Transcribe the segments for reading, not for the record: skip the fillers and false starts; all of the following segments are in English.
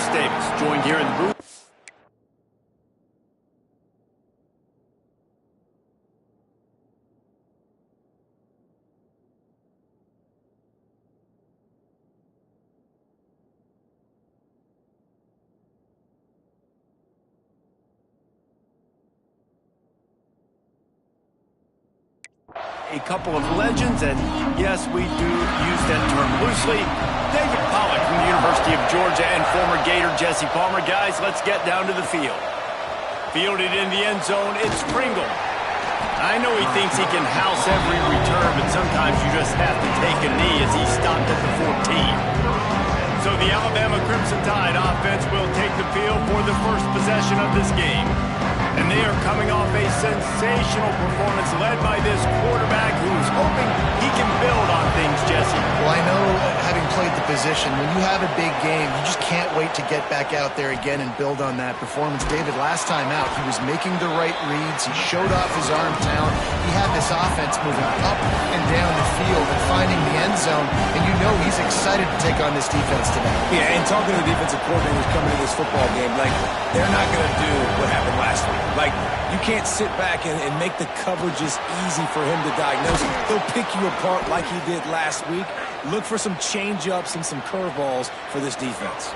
Chris Davis, joined here in the booth. A couple of legends, and yes, we do use that term loosely. David Pollack from the University of Georgia and former Gator Jesse Palmer. Guys, let's get down to the field. Fielded in the end zone, it's Pringle. I know he thinks he can house every return, but sometimes you just have to take a knee as he stopped at the 14. So the Alabama Crimson Tide offense will take the field for the first possession of this game. And they are coming off a sensational performance led by this quarterback who's hoping he can build on things, Jesse. Well, I know, having played the position, when you have a big game, you just can't wait to get back out there again and build on that performance. David, last time out, he was making the right reads. He showed off his arm talent. He had this offense moving up and down the field and finding the end zone. And you know he's excited to take on this defense today. Yeah, and talking to the defensive coordinators coming to this football game, like, they're not going to do what happened last week. Like, you can't sit back and make the coverages easy for him to diagnose. He'll pick you apart like he did last week. Look for some change-ups and some curveballs for this defense.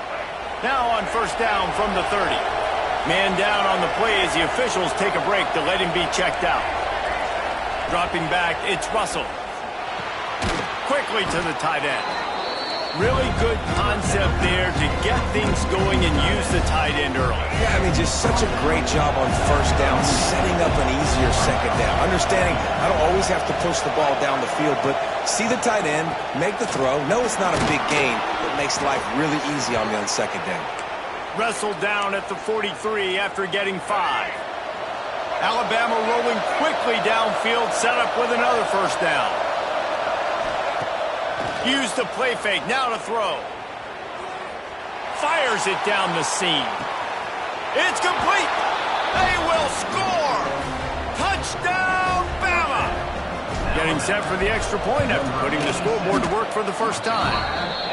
Now on first down from the 30. Man down on the play as the officials take a break to let him be checked out. Dropping back, it's Russell. Quickly to the tight end. Really good concept there to get things going and use the tight end early. Yeah, I mean, just such a great job on first down, setting up an easier second down. Understanding I don't always have to push the ball down the field, but see the tight end, make the throw. No, it's not a big gain. It makes life really easy on me on second down. Wrestled down at the 43 after getting 5. Alabama rolling quickly downfield, set up with another first down. Use the play fake, now to throw. Fires it down the seam. It's complete. They will score. Touchdown, Bama. Getting set for the extra point after putting the scoreboard to work for the first time.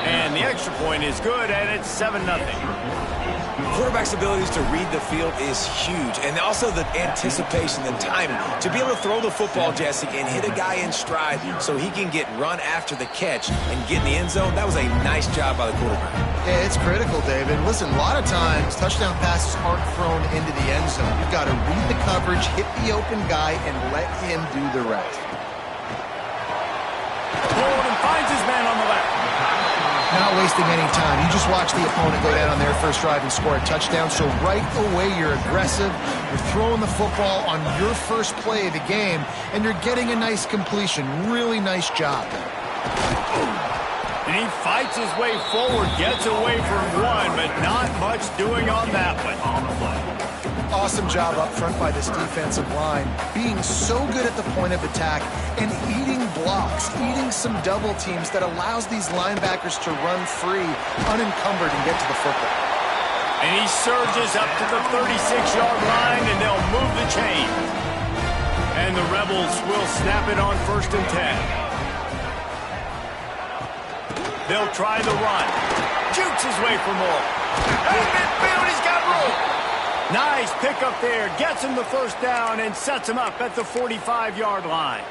And the extra point is good, and it's 7-0. Quarterback's abilities to read the field is huge, and also the anticipation and timing. To be able to throw the football, Jesse, and hit a guy in stride so he can get run after the catch and get in the end zone, that was a nice job by the quarterback. Yeah, it's critical, David. Listen, a lot of times, touchdown passes aren't thrown into the end zone. You've got to read the coverage, hit the open guy, and let him do the rest. Holden finds his man on the left. Not wasting any time. You just watch the opponent go down on their first drive and score a touchdown. So right away, you're aggressive. You're throwing the football on your first play of the game, and you're getting a nice completion. Really nice job. And he fights his way forward, gets away from one, but not much doing on that one. Awesome job up front by this defensive line, being so good at the point of attack and eating blocks, eating some double teams that allows these linebackers to run free, unencumbered, and get to the football. And he surges up to the 36-yard line, and they'll move the chain. And the Rebels will snap it on 1st and 10. They'll try the run. Jukes his way for more. Hey, midfield, he's got room. Nice pickup there. Gets him the first down and sets him up at the 45-yard line.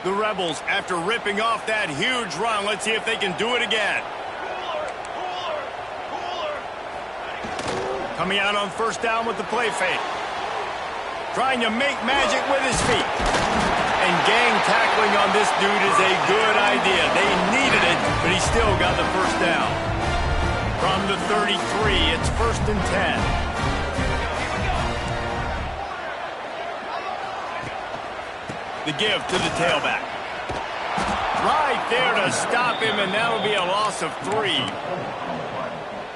The Rebels, after ripping off that huge run, let's see if they can do it again. Coming out on first down with the play fake. Trying to make magic with his feet. And gang tackling on this dude is a good idea. They needed it, but he still got the first down. From the 33, it's 1st and 10. The give to the tailback. Right there to stop him, and that'll be a loss of 3.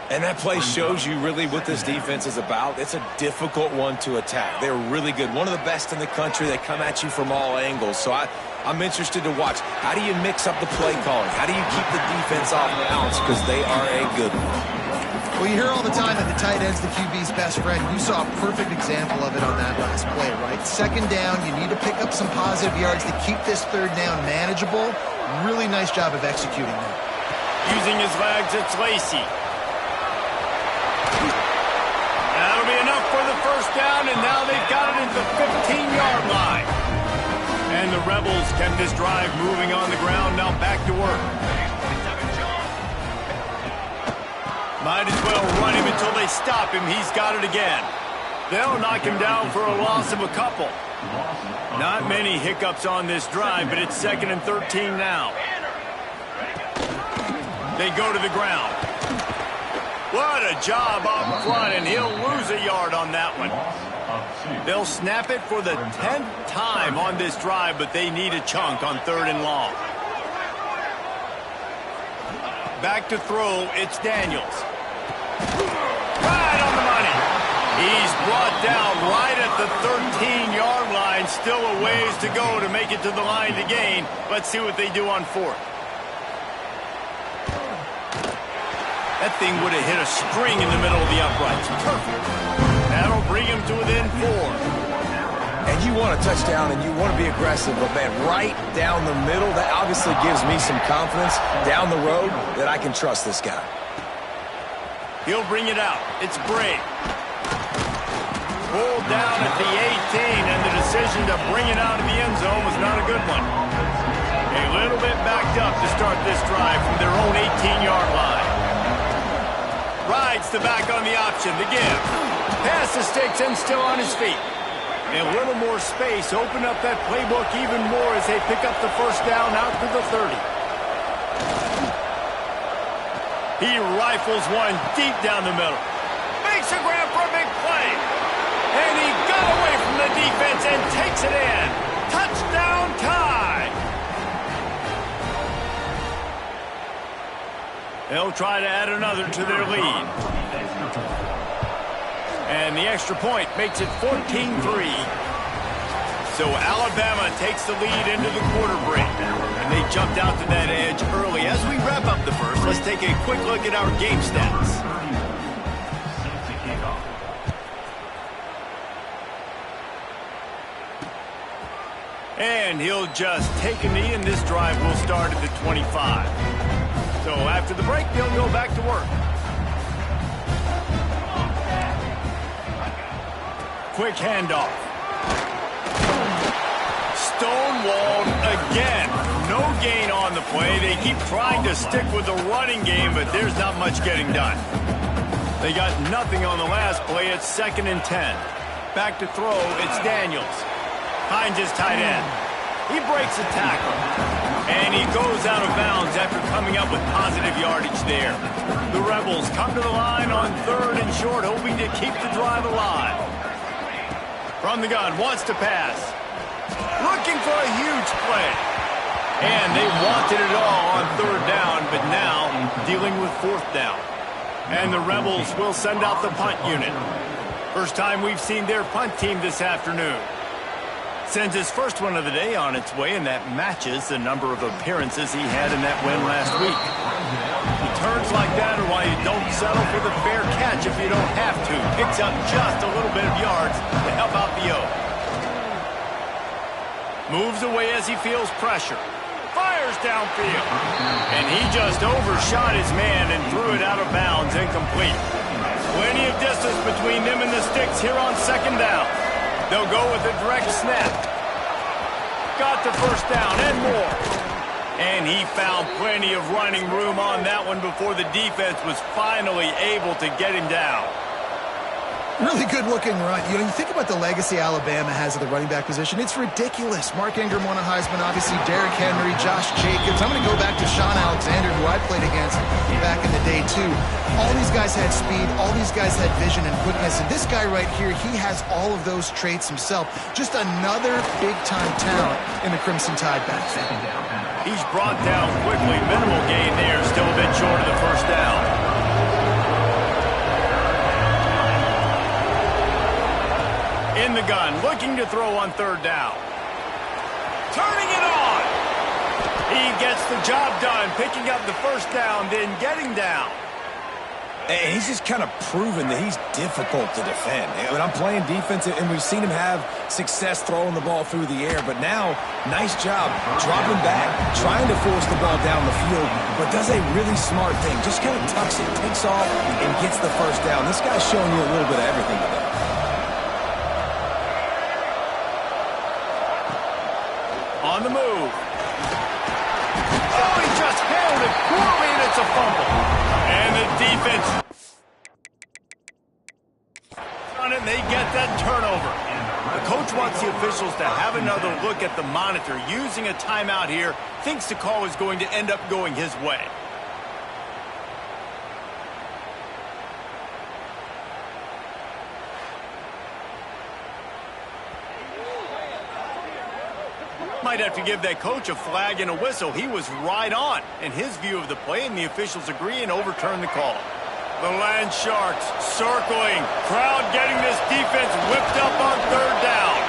And that play shows you really what this defense is about. It's a difficult one to attack. They're really good. One of the best in the country. They come at you from all angles. So I'm interested to watch. How do you mix up the play calling? How do you keep the defense off balance? Because they are a good one. Well, you hear all the time that the tight end's the QB's best friend. You saw a perfect example of it on that last play, right? Second down, you need to pick up some positive yards to keep this third down manageable. Really nice job of executing that. Using his legs, it's Lacey. down, and now they've got it at the 15-yard line. And the Rebels kept this drive moving on the ground. Now back to work. Might as well run him until they stop him. He's got it again. They'll knock him down for a loss of a couple. Not many hiccups on this drive, but it's 2nd and 13 now. They go to the ground. What a job up front, and he'll lose a yard on that one. They'll snap it for the 10th time on this drive, but they need a chunk on 3rd and long. Back to throw, it's Daniels. Right on the money. He's brought down right at the 13-yard line. Still a ways to go to make it to the line to gain. Let's see what they do on 4th. That thing would have hit a string in the middle of the uprights. Perfect. That'll bring him to within 4. And you want a touchdown and you want to be aggressive, but man, right down the middle, that obviously gives me some confidence down the road that I can trust this guy. He'll bring it out. It's Bray. Pulled down at the 18, and the decision to bring it out of the end zone was not a good one. A little bit backed up to start this drive from their own 18-yard line. Rides the back on the option to give. Pass the sticks and still on his feet. A little more space. Open up that playbook even more as they pick up the first down out to the 30. He rifles one deep down the middle. Makes a grab for a big play. And he got away from the defense and takes it in. Touchdown tie. They'll try to add another to their lead. And the extra point makes it 14-3. So Alabama takes the lead into the quarter break. And they jumped out to that edge early. As we wrap up the first, let's take a quick look at our game stats. And he'll just take a knee, and this drive will start at the 25. So after the break, they'll go back to work. Quick handoff. Stonewalled again. No gain on the play. They keep trying to stick with the running game, but there's not much getting done. They got nothing on the last play. It's 2nd and 10. Back to throw. It's Daniels. Finds his tight end. He breaks a tackle. And he goes out of bounds after coming up with positive yardage there. The Rebels come to the line on 3rd and short, hoping to keep the drive alive. From the gun, wants to pass. Looking for a huge play. And they wanted it all on 3rd down, but now dealing with 4th down. And the Rebels will send out the punt unit. First time we've seen their punt team this afternoon. Sends his first one of the day on its way, and that matches the number of appearances he had in that win last week. Returns like that are why you don't settle for the fair catch if you don't have to. Picks up just a little bit of yards to help out the O. Moves away as he feels pressure. Fires downfield. And he just overshot his man and threw it out of bounds, incomplete. Plenty of distance between them and the sticks here on 2nd down. They'll go with a direct snap. Got the first down and more. And he found plenty of running room on that one before the defense was finally able to get him down. Really good-looking run. You know, you think about the legacy Alabama has at the running back position. It's ridiculous. Mark Ingram won a Heisman, obviously Derrick Henry, Josh Jacobs. I'm going to go back to Sean Alexander, who I played against back in the day, too. All these guys had speed. All these guys had vision and quickness. And this guy right here, he has all of those traits himself. Just another big-time talent in the Crimson Tide backfield. He's brought down quickly. Minimal gain there. Still a bit short of the first down. In the gun, looking to throw on 3rd down. Turning it on. He gets the job done, picking up the first down, then getting down. And he's just kind of proven that he's difficult to defend. I mean, I'm playing defense, and we've seen him have success throwing the ball through the air. But now, nice job dropping back, trying to force the ball down the field, but does a really smart thing. Just kind of tucks it, takes off, and gets the first down. This guy's showing you a little bit of everything today. the move. Oh, he just handled it poorly, and it's a fumble. And the defense on it, and they get that turnover. The coach wants the officials to have another look at the monitor. Using a timeout here, thinks the call is going to end up going his way. Might have to give that coach a flag and a whistle. He was right on in his view of the play, and the officials agree and overturn the call. The Land Sharks circling. Crowd getting this defense whipped up on third down.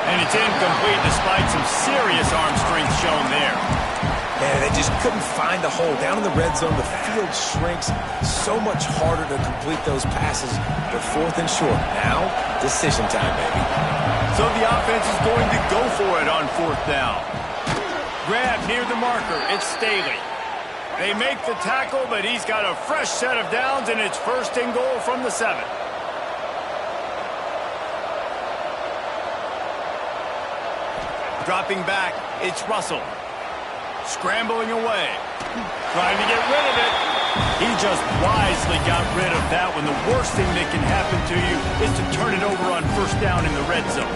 And it's incomplete despite some serious arm strength shown there. Man, they just couldn't find the hole. Down in the red zone, the field shrinks. So much harder to complete those passes. But fourth and short. Now, decision time, baby. So the offense is going to go for it on fourth down. Grab near the marker. It's Staley. They make the tackle, but he's got a fresh set of downs, and it's first and goal from the 7. Dropping back, it's Russell. Scrambling away. Trying to get rid of it. He just wisely got rid of that one. The worst thing that can happen to you is to turn it over on first down in the red zone.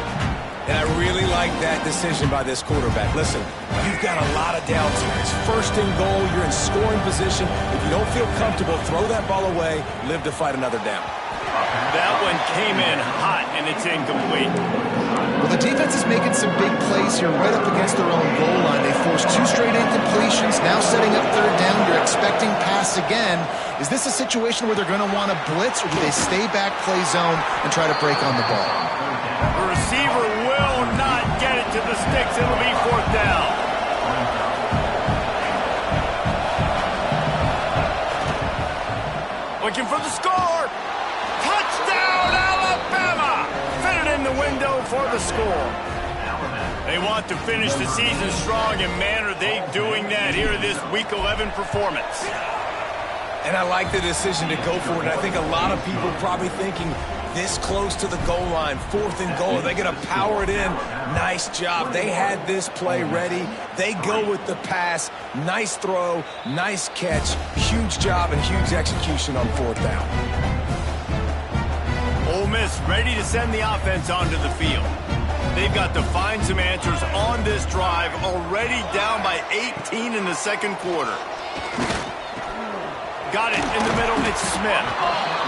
And I really like that decision by this quarterback. Listen, you've got a lot of downs here. It's first and goal. You're in scoring position. If you don't feel comfortable, throw that ball away. Live to fight another down. That one came in hot, and it's incomplete. Well, the defense is making some big plays here right up against their own goal line. They forced 2 straight incompletions, now setting up third down. You're expecting pass again. Is this a situation where they're going to want to blitz, or do they stay back, play zone, and try to break on the ball? The receiver will not get it to the sticks. It'll be fourth down. Looking for the score. Touchdown, Alabama! Fit it in the window for the score. They want to finish the season strong, and man, are they doing that here this Week 11 performance. And I like the decision to go for it. And I think a lot of people probably thinking this close to the goal line, fourth and goal, are they going to power it in? Nice job. They had this play ready. They go with the pass. Nice throw, nice catch. Huge job and huge execution on fourth down. Ole Miss ready to send the offense onto the field. They've got to find some answers on this drive, already down by 18 in the second quarter. Got it in the middle, it's Smith.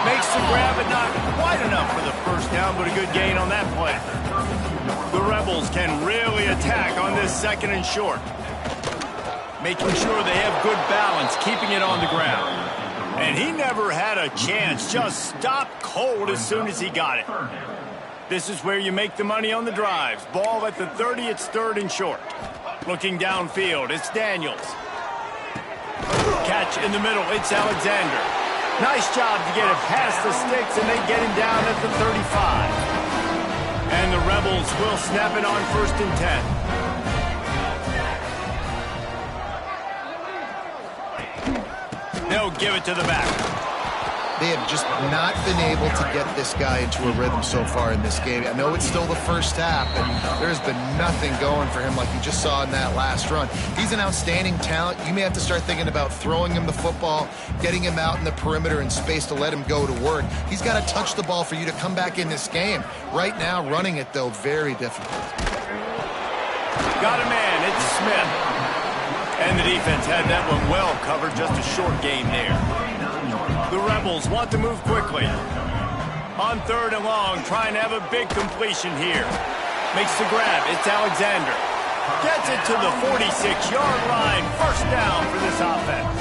Makes the grab, but not quite enough for the first down, but a good gain on that play. The Rebels can really attack on this second and short. Making sure they have good balance, keeping it on the ground. And he never had a chance, just stopped cold as soon as he got it. This is where you make the money on the drives. Ball at the 30, it's third and short. Looking downfield, it's Daniels. Catch in the middle, it's Alexander. Nice job to get it past the sticks, and they get him down at the 35. And the Rebels will snap it on first and 10. They'll give it to the back. They have just not been able to get this guy into a rhythm so far in this game. I know it's still the first half, but there's been nothing going for him like you just saw in that last run. He's an outstanding talent. You may have to start thinking about throwing him the football, getting him out in the perimeter in space to let him go to work. He's got to touch the ball for you to come back in this game. Right now, running it, though, very difficult. Got a man, it's Smith. And the defense had that one well covered, just a short game there. The Rebels want to move quickly. On third and long, trying to have a big completion here. Makes the grab, it's Alexander. Gets it to the 46-yard line. First down for this offense.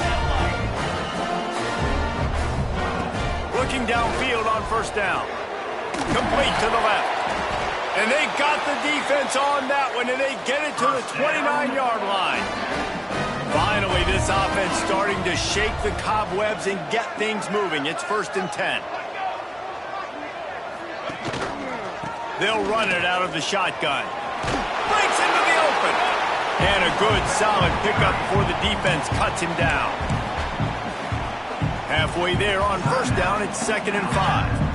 Looking downfield on first down. Complete to the left. And they got the defense on that one, and they get it to the 29-yard line. Finally, this offense starting to shake the cobwebs and get things moving. It's first and 10. They'll run it out of the shotgun. Breaks into the open. And a good, solid pickup before the defense cuts him down. Halfway there on first down, it's second and 5.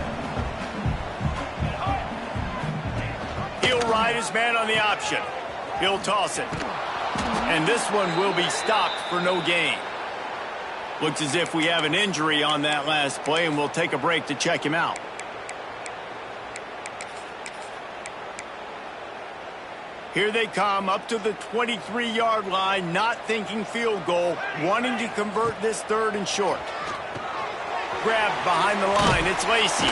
He'll ride his man on the option. He'll toss it. And this one will be stopped for no gain. Looks as if we have an injury on that last play, and we'll take a break to check him out. Here they come up to the 23-yard line, not thinking field goal, wanting to convert this 3rd and short. Grabbed behind the line, it's Lacy.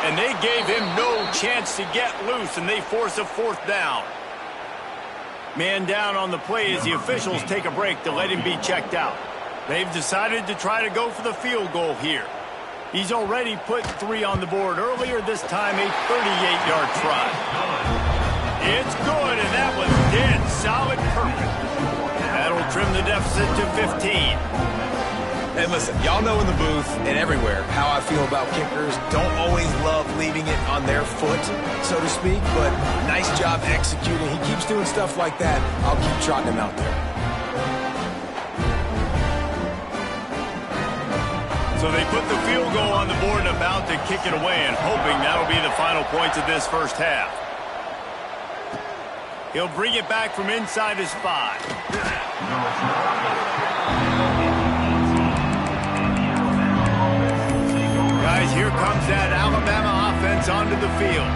And they gave him no chance to get loose, and they force a 4th down. Man down on the play as the officials take a break to let him be checked out. They've decided to try to go for the field goal here. He's already put 3 on the board earlier, this time a 38-yard try. It's good, and that was dead solid perfect. That'll trim the deficit to 15. And listen, y'all know in the booth and everywhere how I feel about kickers. Don't always love leaving it on their foot, so to speak, but nice job executing. He keeps doing stuff like that. I'll keep trotting him out there. So they put the field goal on the board and about to kick it away, and hoping that'll be the final points of this first half. He'll bring it back from inside his 5. Guys, here comes that Alabama offense onto the field.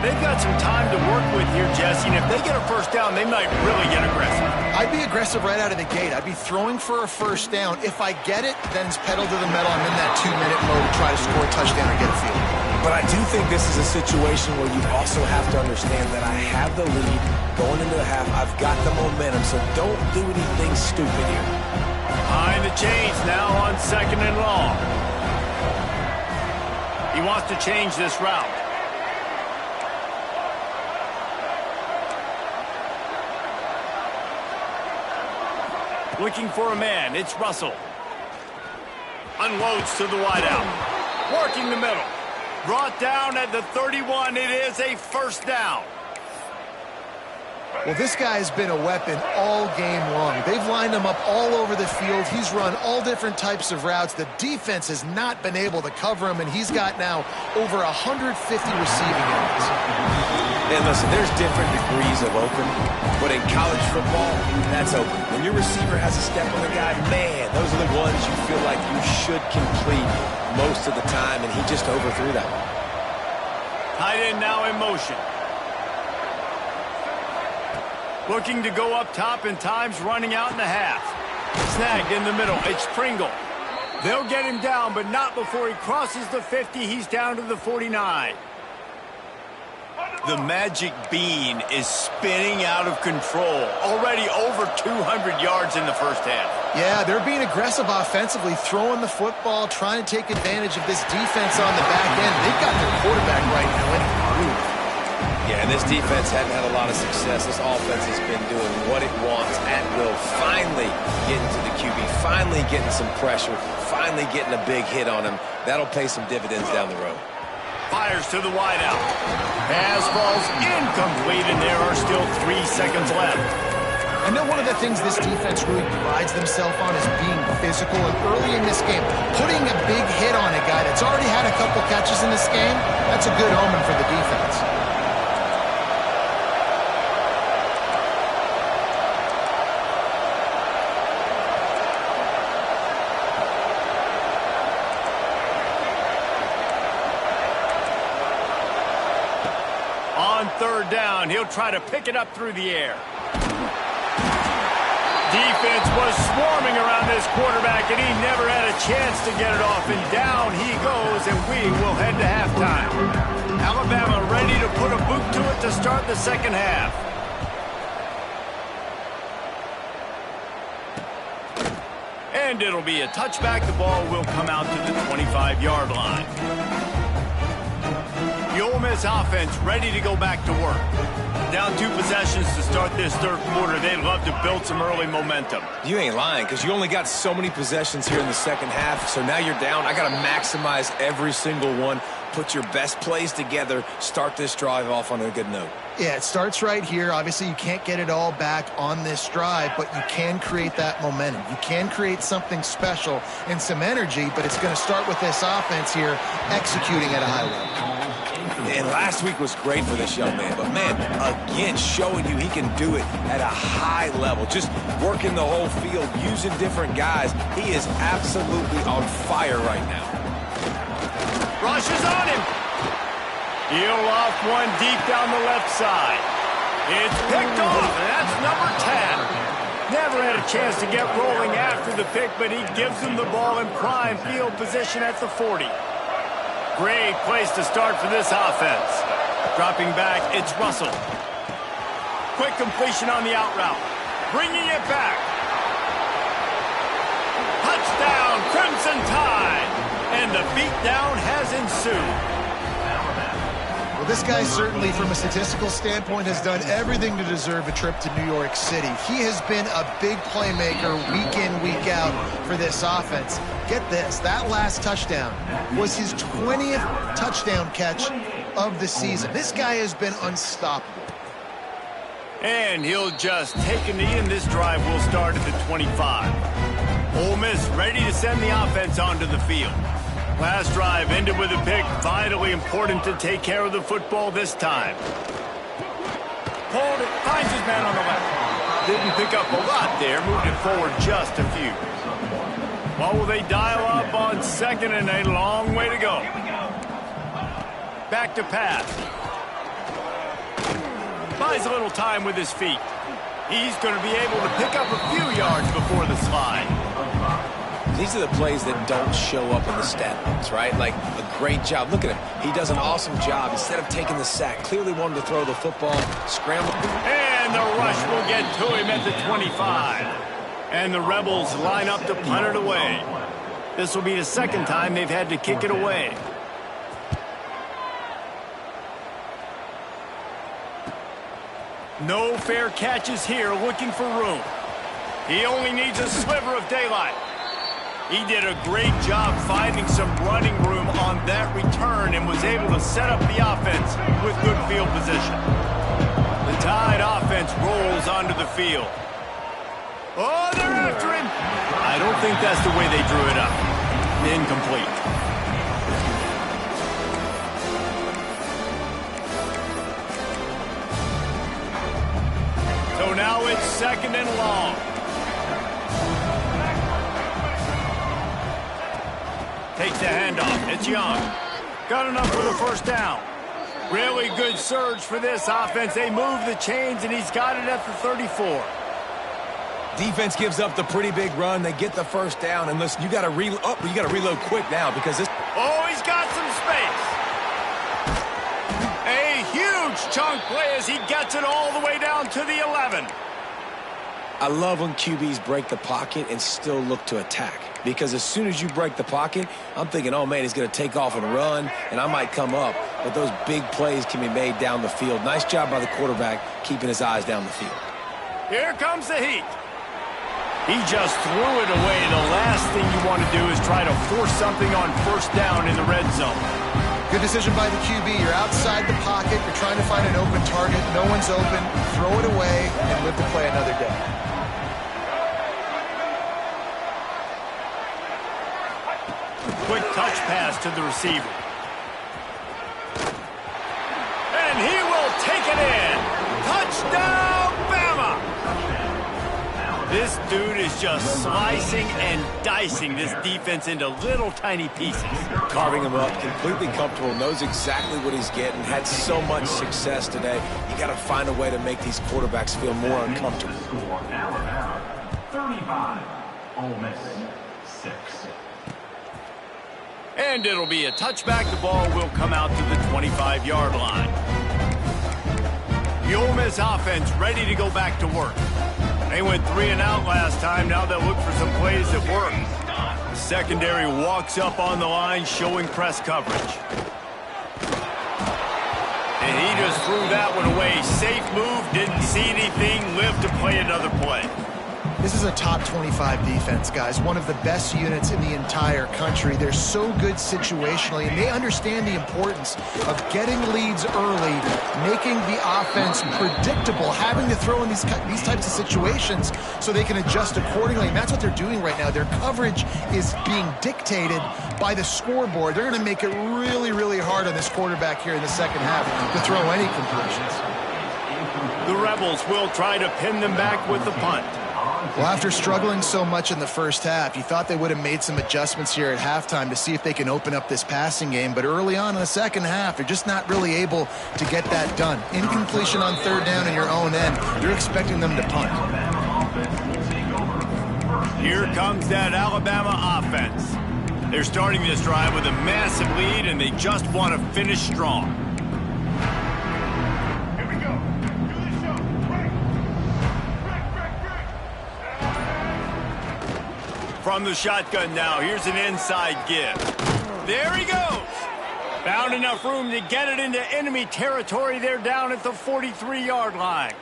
They've got some time to work with here, Jesse, and if they get a first down, they might really get aggressive. I'd be aggressive right out of the gate. I'd be throwing for a first down. If I get it, then it's pedal to the metal. I'm in that 2-minute mode to try to score a touchdown or get a field goal. But I do think this is a situation where you also have to understand that I have the lead going into the half. I've got the momentum, so don't do anything stupid here. Behind the chains now on 2nd and long. He wants to change this route. Looking for a man. It's Russell. Unloads to the wideout. Working the middle. Brought down at the 31. It is a first down. Well, this guy has been a weapon all game long. They've lined him up all over the field. He's run all different types of routes. The defense has not been able to cover him, and he's got now over 150 receiving yards. And listen, there's different degrees of open, but in college football, that's open. When your receiver has a step on the guy, man, those are the ones you feel like you should complete most of the time, and he just overthrew that one. Tight end now in motion. Looking to go up top, and time's running out in the half. Snagged in the middle. It's Pringle. They'll get him down, but not before he crosses the 50. He's down to the 49. The magic bean is spinning out of control. Already over 200 yards in the first half. Yeah, they're being aggressive offensively, throwing the football, trying to take advantage of this defense on the back end. They've got their quarterback right now in a groove. Yeah, and this defense hadn't had a lot of success. This offense has been doing what it wants at will. Finally getting to the QB, finally getting some pressure, finally getting a big hit on him. That'll pay some dividends down the road. Fires to the wideout. Pass falls incomplete, and there are still 3 seconds left. I know one of the things this defense really prides themselves on is being physical, and early in this game, putting a big hit on a guy that's already had a couple catches in this game, that's a good omen for the defense. On 3rd down, he'll try to pick it up through the air. Defense was swarming around this quarterback, and he never had a chance to get it off. And down he goes, and we will head to halftime. Alabama ready to put a boot to it to start the second half. And it'll be a touchback. The ball will come out to the 25-yard line. The Ole Miss offense ready to go back to work. Down 2 possessions to start this 3rd quarter. They'd love to build some early momentum. You ain't lying, because you only got so many possessions here in the second half, so now you're down. I got to maximize every single one, put your best plays together, start this drive off on a good note. Yeah, it starts right here. Obviously, you can't get it all back on this drive, but you can create that momentum. You can create something special and some energy, but it's going to start with this offense here executing at a high level. And last week was great for this young man. But, man, again, showing you he can do it at a high level. Just working the whole field, using different guys. He is absolutely on fire right now. Rushes on him. He'll off one deep down the left side. It's picked off, and that's number 10. Never had a chance to get rolling after the pick, but he gives him the ball in prime field position at the 40. Great place to start for this offense. Dropping back, it's Russell. Quick completion on the out route. Bringing it back. Touchdown, Crimson Tide. And the beatdown has ensued. Well, this guy certainly, from a statistical standpoint, has done everything to deserve a trip to New York City. He has been a big playmaker week in, week out for this offense. Get this, that last touchdown was his 20th touchdown catch of the season. This guy has been unstoppable. And he'll just take a knee, and this drive will start at the 25. Ole Miss ready to send the offense onto the field. Last drive ended with a pick. Vitally important to take care of the football this time. Pulled it, finds his man on the left. Didn't pick up a lot there, moved it forward just a few. What will they dial up on second, and a long way to go. Back to pass. Buys a little time with his feet. He's going to be able to pick up a few yards before the slide. These are the plays that don't show up in the stat books, right? Like a great job. Look at him. He does an awesome job. Instead of taking the sack, clearly wanted to throw the football, scramble. And the rush will get to him at the 25. And the Rebels line up to punt it away. This will be the second time they've had to kick it away. No fair catches here, looking for room. He only needs a sliver of daylight. He did a great job finding some running room on that return and was able to set up the offense with good field position. The Tide offense rolls onto the field. Oh, they're after him. I don't think that's the way they drew it up. Incomplete. So now it's second and long. Takes the handoff. It's Young. Got enough for the first down. Really good surge for this offense. They move the chains, and he's got it at the 34. Defense gives up the pretty big run. They get the first down. And listen, you got to reload quick now because this. Oh, he's got some space. A huge chunk play as he gets it all the way down to the 11. I love when QBs break the pocket and still look to attack. Because as soon as you break the pocket, I'm thinking, oh, man, he's going to take off and run, and I might come up. But those big plays can be made down the field. Nice job by the quarterback keeping his eyes down the field. Here comes the heat. He just threw it away. The last thing you want to do is try to force something on first down in the red zone. Good decision by the QB. You're outside the pocket. You're trying to find an open target. No one's open. Throw it away and live to play another day. Quick touch pass to the receiver. And he will take it in. Touchdown, Bama! This dude is just slicing and dicing this defense into little tiny pieces. Carving him up, completely comfortable, knows exactly what he's getting, had so much success today. You got to find a way to make these quarterbacks feel more uncomfortable. 35, Ole Miss 6. And it'll be a touchback. The ball will come out to the 25-yard line. The Ole Miss offense ready to go back to work. They went 3 and out last time. Now they'll look for some plays that work. The secondary walks up on the line, showing press coverage. And he just threw that one away. Safe move, didn't see anything, lived to play another play. This is a top 25 defense, guys. One of the best units in the entire country. They're so good situationally, and they understand the importance of getting leads early, making the offense predictable, having to throw in these types of situations so they can adjust accordingly. And that's what they're doing right now. Their coverage is being dictated by the scoreboard. They're going to make it really, really hard on this quarterback here in the second half to throw any completions. The Rebels will try to pin them back with the punt. Well, after struggling so much in the first half, you thought they would have made some adjustments here at halftime to see if they can open up this passing game. But early on in the second half, they're just not really able to get that done. Incompletion on third down in your own end. You're expecting them to punt. Here comes that Alabama offense. They're starting this drive with a massive lead, and they just want to finish strong. From the shotgun now, here's an inside give. There he goes. Found enough room to get it into enemy territory. They're down at the 43-yard line.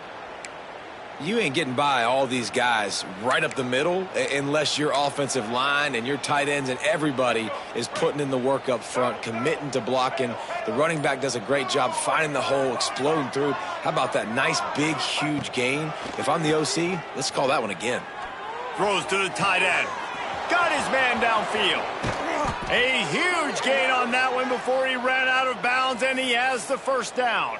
You ain't getting by all these guys right up the middle unless your offensive line and your tight ends and everybody is putting in the work up front, committing to blocking. The running back does a great job finding the hole, exploding through. How about that nice, big, huge gain? If I'm the OC, let's call that one again. Throws to the tight end. Got his man downfield. A huge gain on that one before he ran out of bounds, and he has the first down.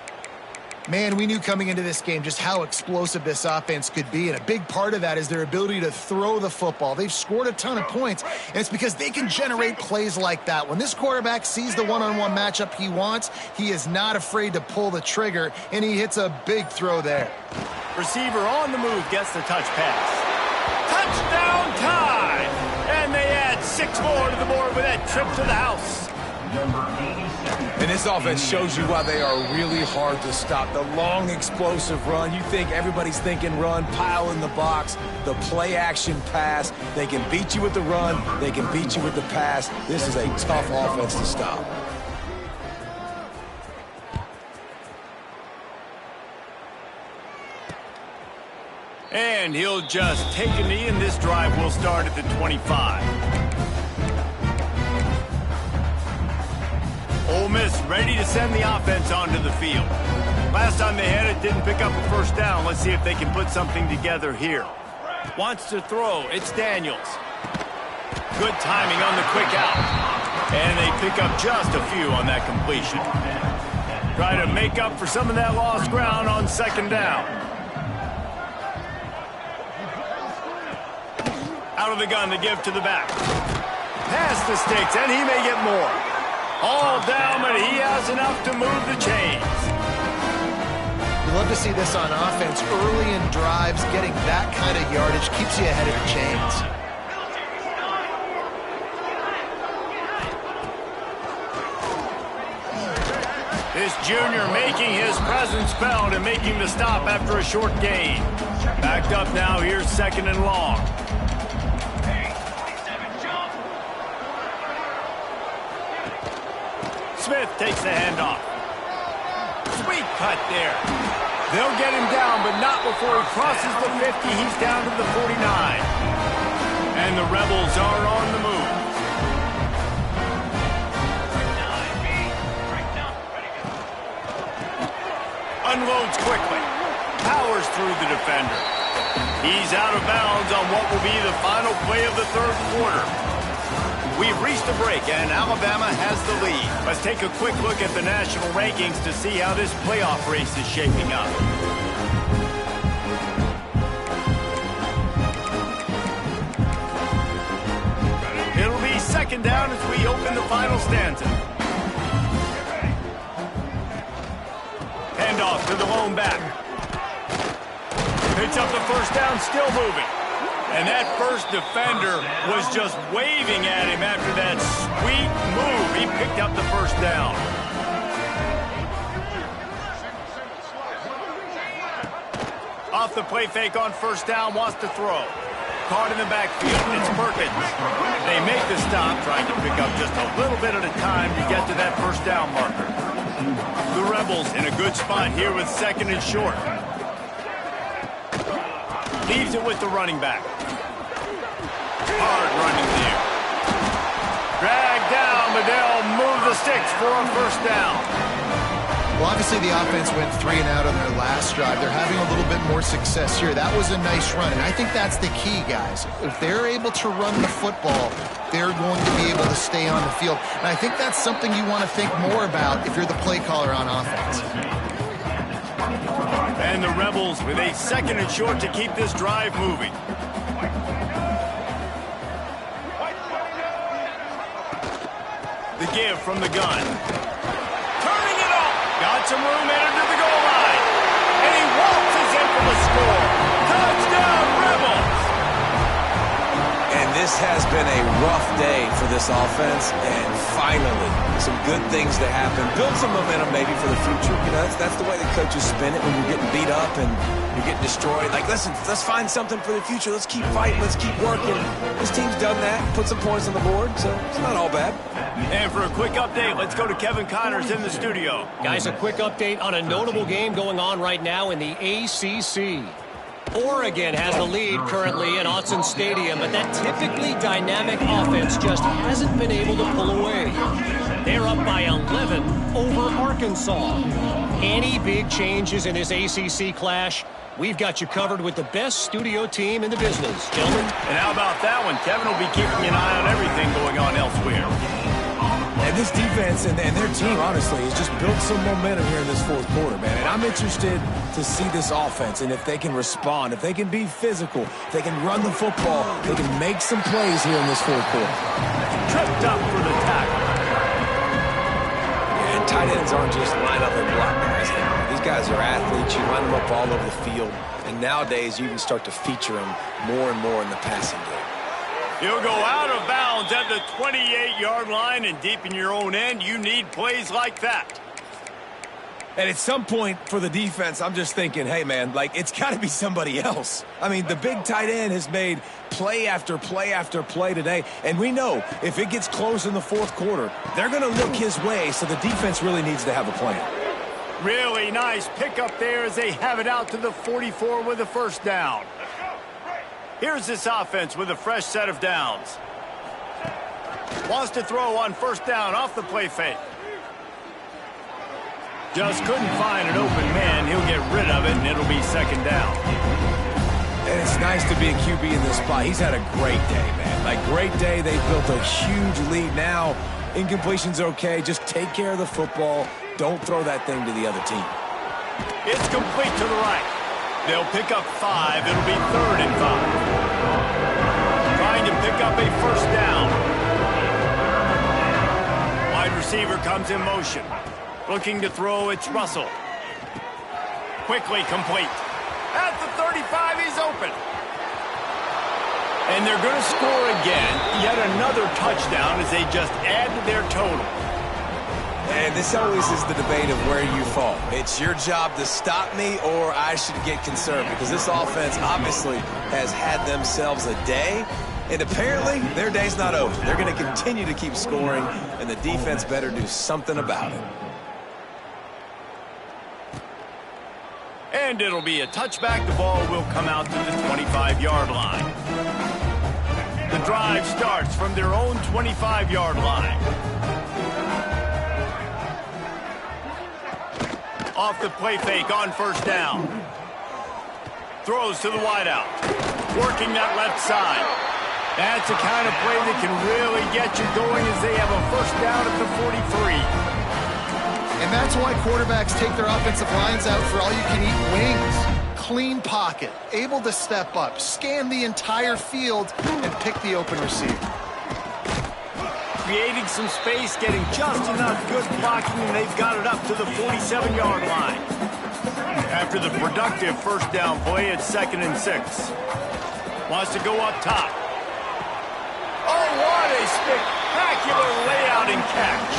Man, we knew coming into this game just how explosive this offense could be, and a big part of that is their ability to throw the football. They've scored a ton of points, and it's because they can generate plays like that. When this quarterback sees the one-on-one matchup he wants, he is not afraid to pull the trigger, and he hits a big throw there. Receiver on the move gets the touch pass. Touchdown time! And they add 6 more to the board with that trip to the house. And this offense shows you why they are really hard to stop. The long, explosive run. You think everybody's thinking run, pile in the box, the play-action pass. They can beat you with the run. They can beat you with the pass. This is a tough offense to stop. And he'll just take a knee, and this drive will start at the 25. Ole Miss ready to send the offense onto the field. Last time they had it, didn't pick up a first down. Let's see if they can put something together here. Wants to throw. It's Daniels. Good timing on the quick out. And they pick up just a few on that completion. Try to make up for some of that lost ground on second down. Out of the gun to give to the back. Past the sticks, and he may get more. All down, but he has enough to move the chains. You love to see this on offense. Early in drives, getting that kind of yardage keeps you ahead of the chains. This junior making his presence felt and making the stop after a short gain. Backed up now, here's second and long. Smith takes the handoff. Sweet cut there. They'll get him down, but not before he crosses the 50. He's down to the 49. And the Rebels are on the move. Unloads quickly. Powers through the defender. He's out of bounds on what will be the final play of the third quarter. We've reached a break, and Alabama has the lead. Let's take a quick look at the national rankings to see how this playoff race is shaping up. It'll be second down as we open the final stanza. Handoff to the lone back. Picks up the first down, still moving. And that first defender was just waving at him after that sweet move. He picked up the first down. Off the play fake on first down, wants to throw. Caught in the backfield. It's Perkins. They make the stop, trying to pick up just a little bit at a time to get to that first down marker. The Rebels in a good spot here with second and short. Leaves it with the running back. Hard running there. Dragged down, but they'll move the sticks for a first down. Well, obviously the offense went 3 and out on their last drive. They're having a little bit more success here. That was a nice run, and I think that's the key, guys. If they're able to run the football, they're going to be able to stay on the field. And I think that's something you want to think more about if you're the play caller on offense. And the Rebels with a 2nd and short to keep this drive moving. The give from the gun. Turning it off. Got some room, entered to the goal line. And he waltzes in for the score. Touchdown, Rebels! And this has been a rough day for this offense, and finally, some good things to happen. Build some momentum maybe for the future. You know, that's the way the coaches spin it when you're getting beat up and you're getting destroyed. Like, listen, let's find something for the future. Let's keep fighting. Let's keep working. This team's done that, put some points on the board, so it's not all bad. And for a quick update, let's go to Kevin Connors in the studio. Guys, a quick update on a notable game going on right now in the ACC. Oregon has the lead currently in Autzen Stadium, but that typically dynamic offense just hasn't been able to pull away. They're up by 11 over Arkansas. Any big changes in this ACC clash? We've got you covered with the best studio team in the business, gentlemen. And how about that one? Kevin will be keeping an eye on everything going on elsewhere. And this defense and their team, honestly, has just built some momentum here in this 4th quarter, man. And I'm interested to see this offense and if they can respond, if they can be physical, if they can run the football, they can make some plays here in this 4th quarter. Tripped up for the tackle. And tight ends aren't just line up and block guys. These guys are athletes. You line them up all over the field. And nowadays, you even start to feature them more and more in the passing game. He'll go out of bounds at the 28-yard line, and deep in your own end, you need plays like that. And at some point for the defense, I'm just thinking, hey, man, like, it's got to be somebody else. I mean, the big tight end has made play after play after play today, and we know if it gets close in the 4th quarter, they're going to look his way, so the defense really needs to have a plan. Really nice pickup there as they have it out to the 44 with a first down. Here's this offense with a fresh set of downs. Wants to throw on first down off the play fake. Just couldn't find an open man. He'll get rid of it, and it'll be 2nd down. And it's nice to be a QB in this spot. He's had a great day, man. Like, great day. They've built a huge lead now. Incompletion's okay. Just take care of the football. Don't throw that thing to the other team. It's complete to the right. They'll pick up 5. It'll be 3rd and 5. Trying to pick up a first down. Wide receiver comes in motion. Looking to throw, it's Russell. Quickly complete. At the 35, he's open. And they're going to score again. Yet another touchdown as they just add to their total. And this always is the debate of where you fall. It's your job to stop me or I should get concerned because this offense obviously has had themselves a day. And apparently their day's not over. They're going to continue to keep scoring, and the defense better do something about it. And it'll be a touchback. The ball will come out to the 25-yard line. The drive starts from their own 25-yard line. Off the play fake on first down. Throws to the wideout. Working that left side. That's the kind of play that can really get you going as they have a first down at the 43. And that's why quarterbacks take their offensive lines out for all-you-can-eat wings. Clean pocket, able to step up, scan the entire field, and pick the open receiver. Creating some space, getting just enough good blocking, and they've got it up to the 47-yard line. After the productive first down play, it's 2nd and 6. Wants to go up top. Oh, what a spectacular layout and catch.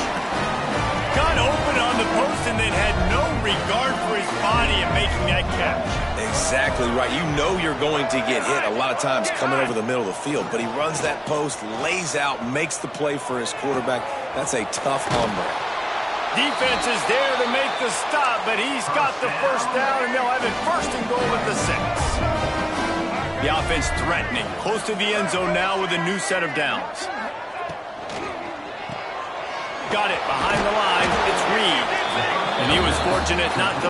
Got open on the post and then had no regard for his body in making that catch. Exactly right. You know you're going to get hit a lot of times coming over the middle of the field, but he runs that post, lays out, makes the play for his quarterback. That's a tough hombre. Defense is there to make the stop, but he's got the first down, and they'll have it 1st and goal at the 6. The offense threatening. Close to the end zone now with a new set of downs. Got it behind the line. It's Reed. And he was fortunate not to